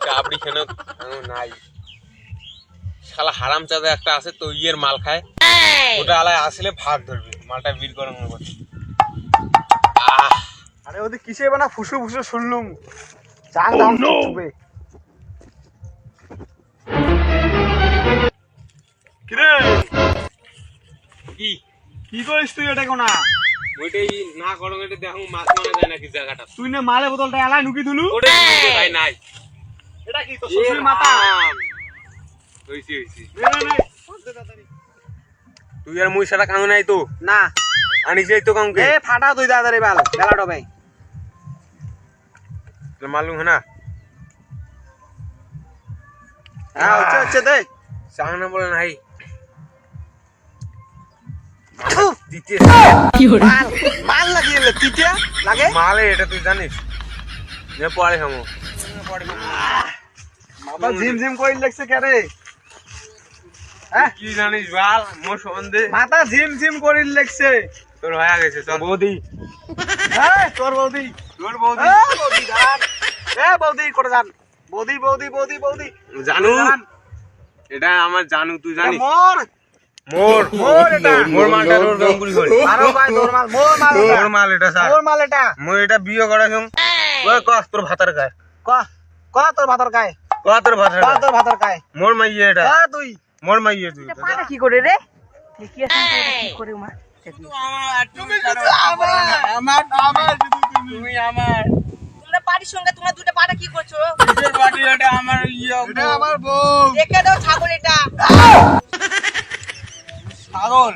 কাবড়ি কেন নাই শালা হারাম চাঁদা একটা আছে তো ইয়ের মাল খায় ওটা আলায় আসলে ভাগ ধরবে মালটা বীর গরম করছে আরে ওদের কিসে বানা ফুসু ফুসু শুনলুম চাং দাও চুপে কিরে কি কি করিস তুই এটা কোনা ওইটাই না গরম এটা দেখো মাছ মারা যায় নাকি জায়গাটা তুই না মালে বোতলটা এলাই নুকি দিলু ওটা ভাই নাই এটা কি তো শ্বশুর মাথা হইছি হইছি নে তুই আর মুই সারা কাম নাই তো না আনি যাই তো কামকে এ ফাটা তুই দাদারে বাল বেলা ডবাই মালুম है ना হ্যাঁ হচ্ছে দে চাংনা বলে নাই দিতে মাল মাল লাগিয়ে লে তিতিয়া লাগে মালে এটা তুই জানিস নে পড়ে খামো বাবা জিম জিম কই লাগছে কে রে হ্যাঁ কি জানিস বাল মোর সন্দেহ মাথা জিম জিম করি লাগছে তোর হয়ে গেছে চল বৌদি এই তোর বৌদি তোর বৌদি এ বৌদি জান এ বৌদি করে জান বৌদি বৌদি বৌদি বৌদি জানু এটা আমার জানু তুই জানিস মোর মোর মোর এটা মোর মালটা রোড গঙ্গুলি করে আরো ভাই তোর মাল মোর মাল মোর মাল এটা স্যার মোর মাল এটা মই এটা বিয়ে করাছম ওই কস তোর ভাতার গায় ক ক তোর ভাতর কায় ক তোর ভাতার ক তোর ভাতর কায় মোর মাইয়ে এটা ক তুই মোর মাইয়ে তুই পাটা কি করে রে দেখি আসেন কি করে মা তুমি আমার আমার তুমি আমার তোমরা পাটির সঙ্গে তোমরা দুটো পাটা কি করছো কিসের পার্টি এটা আমার ইয়ে এটা আমার বউ দেখে দাও ছাগল এটা ছাগল